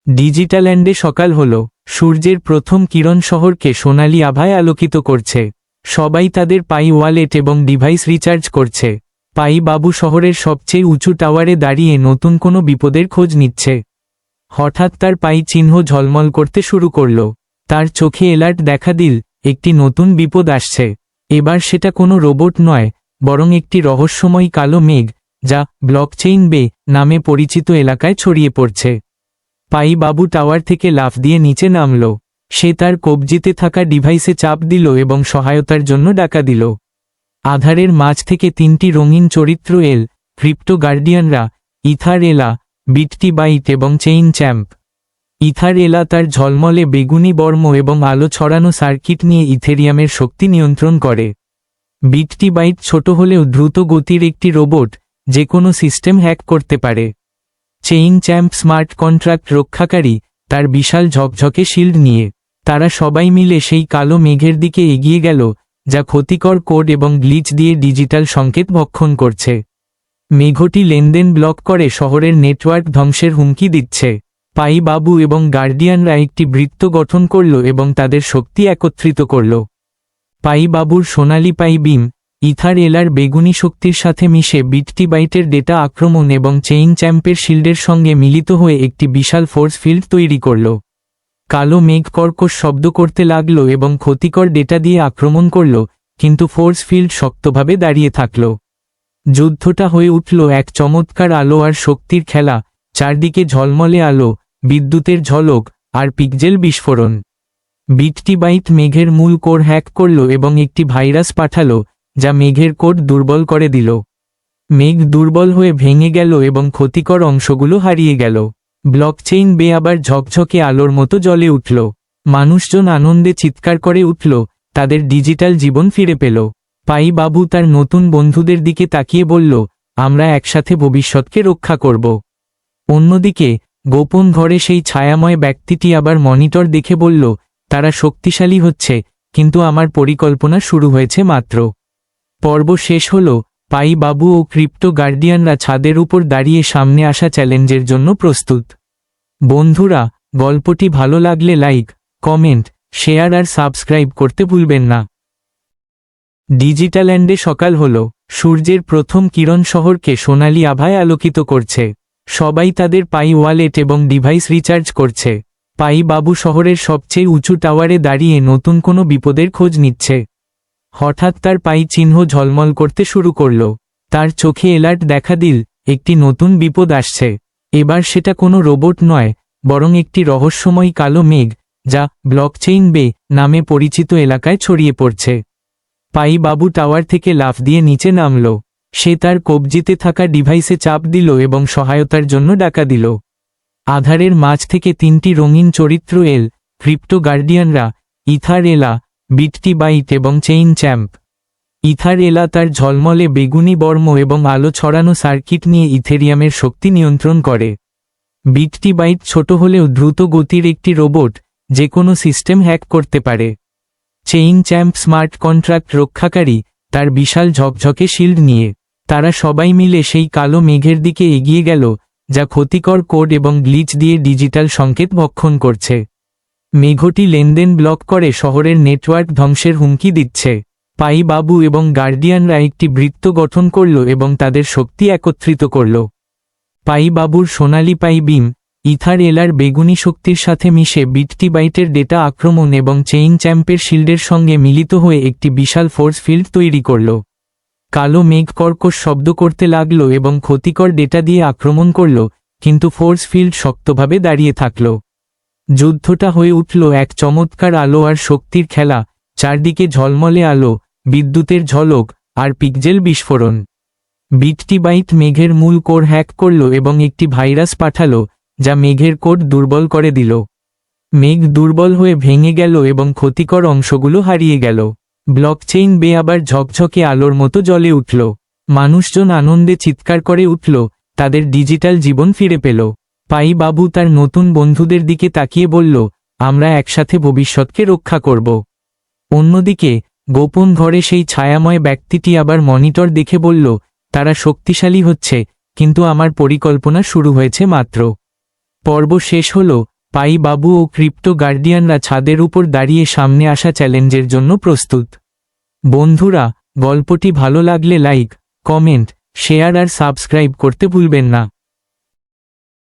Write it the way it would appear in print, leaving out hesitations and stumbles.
ডিজিটাল্যান্ডে সকাল হলো। সূর্যের প্রথম কিরণ শহরকে সোনালি আভায় আলোকিত করছে। সবাই তাদের পাই ওয়ালেট এবং ডিভাইস রিচার্জ করছে। পাই বাবু শহরের সবচেয়ে উঁচু টাওয়ারে দাঁড়িয়ে নতুন কোনো বিপদের খোঁজ নিচ্ছে। হঠাৎ তার পাই চিহ্ন ঝলমল করতে শুরু করল। তার চোখে অ্যালার্ট দেখা দিল, একটি নতুন বিপদ আসছে। এবার সেটা কোনো রোবট নয়, বরং একটি রহস্যময় কালো মেঘ, যা ব্লকচেইন বে নামে পরিচিত এলাকায় ছড়িয়ে পড়ছে। পাই বাবু টাওয়ার থেকে লাফ দিয়ে নিচে নামল। সে তার কবজিতে থাকা ডিভাইসে চাপ দিল এবং সহায়তার জন্য ডাকা দিল। আধারের মাঝ থেকে তিনটি রঙিন চরিত্র এল, ক্রিপ্টো গার্ডিয়ানরা, ইথার এলা, বিটটি বাইট এবং চেইন চ্যাম্প। ইথার এলা তার ঝলমলে বেগুনি বর্ম এবং আলো ছড়ানো সার্কিট নিয়ে ইথেরিয়ামের শক্তি নিয়ন্ত্রণ করে। বিটটি বাইট ছোট হলেও দ্রুত গতির একটি রোবট, যে কোনো সিস্টেম হ্যাক করতে পারে। চেইন চ্যাম্প স্মার্ট কন্ট্রাক্ট রক্ষাকারী, তার বিশাল ঝকঝকে শিল্ড নিয়ে। তারা সবাই মিলে সেই কালো মেঘের দিকে এগিয়ে গেল, যা ক্ষতিকর কোড এবং গ্লিচ দিয়ে ডিজিটাল সংকেত ভক্ষণ করছে। মেঘটি লেনদেন ব্লক করে শহরের নেটওয়ার্ক ধ্বংসের হুমকি দিচ্ছে। পাই বাবু এবং গার্ডিয়ানরা একটি বৃত্ত গঠন করল এবং তাদের শক্তি একত্রিত করল। পাই বাবুর সোনালি পাই বিম, ইথার এলার বেগুনি শক্তির সাথে মিশে বিটটি বাইটের ডেটা আক্রমণ এবং চেইন চ্যাম্পের শিল্ডের সঙ্গে মিলিত হয়ে একটি বিশাল ফোর্স ফিল্ড তৈরি করল। কালো মেঘ কর্কশ শব্দ করতে লাগল এবং ক্ষতিকর ডেটা দিয়ে আক্রমণ করল, কিন্তু ফোর্স ফিল্ড শক্তভাবে দাঁড়িয়ে থাকল। যুদ্ধটা হয়ে উঠল এক চমৎকার আলো আর শক্তির খেলা। চারদিকে ঝলমলে আলো, বিদ্যুতের ঝলক, আর পিক্সেল বিস্ফোরণ। বিটটি বাইট মেঘের মূল কোর হ্যাক করল এবং একটি ভাইরাস পাঠালো, যা মেঘের কোড দুর্বল করে দিল। মেঘ দুর্বল হয়ে ভেঙে গেল এবং ক্ষতিকর অংশগুলো হারিয়ে গেল। ব্লকচেইন বে আবার ঝকঝকে আলোর মতো জ্বলে উঠল। মানুষজন আনন্দে চিৎকার করে উঠল, তাদের ডিজিটাল জীবন ফিরে পেল। পাই বাবু তার নতুন বন্ধুদের দিকে তাকিয়ে বলল, আমরা একসাথে ভবিষ্যৎকে রক্ষা করব। অন্যদিকে গোপন ঘরে সেই ছায়াময় ব্যক্তিটি আবার মনিটর দেখে বলল, তারা শক্তিশালী হচ্ছে, কিন্তু আমার পরিকল্পনা শুরু হয়েছে মাত্র। পর্ব শেষ হল। পাই বাবু ও ক্রিপ্টো গার্ডিয়ানরা ছাদের উপর দাঁড়িয়ে সামনে আসা চ্যালেঞ্জের জন্য প্রস্তুত। বন্ধুরা, গল্পটি ভালো লাগলে লাইক, কমেন্ট, শেয়ার আর সাবস্ক্রাইব করতে ভুলবেন না। ডিজিটাল্যান্ডে সকাল হল। সূর্যের প্রথম কিরণ শহরকে সোনালি আভায় আলোকিত করছে। সবাই তাদের পাই ওয়ালেট এবং ডিভাইস রিচার্জ করছে। পাই বাবু শহরের সবচেয়ে উঁচু টাওয়ারে দাঁড়িয়ে নতুন কোনো বিপদের খোঁজ নিচ্ছে। হঠাৎ তার পাই চিহ্ন ঝলমল করতে শুরু করল। তার চোখে অ্যালার্ট দেখা দিল, একটি নতুন বিপদ আসছে। এবার সেটা কোনো রোবট নয়, বরং একটি রহস্যময় কালো মেঘ, যা ব্লকচেইন বে নামে পরিচিত এলাকায় ছড়িয়ে পড়ছে। পাই বাবু টাওয়ার থেকে লাফ দিয়ে নিচে নামল। সে তার কবজিতে থাকা ডিভাইসে চাপ দিল এবং সহায়তার জন্য ডাকা দিল। আধারের মাঝ থেকে তিনটি রঙিন চরিত্র এল, ক্রিপ্টো গার্ডিয়ানরা, ইথার এলা, বিটটি বাইট এবং চেইন চ্যাম্প। ইথার এলা তার ঝলমলে বেগুনি বর্ম এবং আলো ছড়ানো সার্কিট নিয়ে ইথেরিয়ামের শক্তি নিয়ন্ত্রণ করে। বিটটি বাইট ছোট হলেও দ্রুত গতির একটি রোবট, যে কোনো সিস্টেম হ্যাক করতে পারে। চেইন চ্যাম্প স্মার্ট কন্ট্রাক্ট রক্ষাকারী, তার বিশাল ঝকঝকে শিল্ড নিয়ে। তারা সবাই মিলে সেই কালো মেঘের দিকে এগিয়ে গেল, যা ক্ষতিকর কোড এবং গ্লিচ দিয়ে ডিজিটাল সংকেত ভক্ষণ করছে। মেঘটি লেনদেন ব্লক করে শহরের নেটওয়ার্ক ধ্বংসের হুমকি দিচ্ছে। পাই বাবু এবং গার্ডিয়ানরা একটি বৃত্ত গঠন করল এবং তাদের শক্তি একত্রিত করল। পাই বাবুর সোনালি পাই বিম, ইথার এলার বেগুনি শক্তির সাথে মিশে বিটটি বাইটের ডেটা আক্রমণ এবং চেইন চ্যাম্পের শিল্ডের সঙ্গে মিলিত হয়ে একটি বিশাল ফোর্স ফিল্ড তৈরি করল। কালো মেঘ কর্কশ শব্দ করতে লাগল এবং ক্ষতিকর ডেটা দিয়ে আক্রমণ করল, কিন্তু ফোর্স ফিল্ড শক্তভাবে দাঁড়িয়ে থাকল। যুদ্ধটা হয়ে উঠল এক চমৎকার আলো আর শক্তির খেলা। চারদিকে ঝলমলে আলো, বিদ্যুতের ঝলক, আর পিক্সেল বিস্ফোরণ। বিটটি বাইট মেঘের মূল কোর হ্যাক করল এবং একটি ভাইরাস পাঠালো, যা মেঘের কোড দুর্বল করে দিল। মেঘ দুর্বল হয়ে ভেঙে গেল এবং ক্ষতিকর অংশগুলো হারিয়ে গেল। ব্লকচেইন বে আবার ঝকঝকে আলোর মতো জ্বলে উঠল। মানুষজন আনন্দে চিৎকার করে উঠল, তাদের ডিজিটাল জীবন ফিরে পেল। পাই বাবু তার নতুন বন্ধুদের দিকে তাকিয়ে বলল, আমরা একসাথে ভবিষ্যৎকে রক্ষা করব। অন্যদিকে গোপন ঘরে সেই ছায়াময় ব্যক্তিটি আবার মনিটর দেখে বলল, তারা শক্তিশালী হচ্ছে, কিন্তু আমার পরিকল্পনা শুরু হয়েছে মাত্র। পর্ব শেষ হলো, পাই বাবু ও ক্রিপ্টো গার্ডিয়ানরা ছাদের উপর দাঁড়িয়ে সামনে আসা চ্যালেঞ্জের জন্য প্রস্তুত। বন্ধুরা, গল্পটি ভালো লাগলে লাইক, কমেন্ট, শেয়ার আর সাবস্ক্রাইব করতে ভুলবেন না।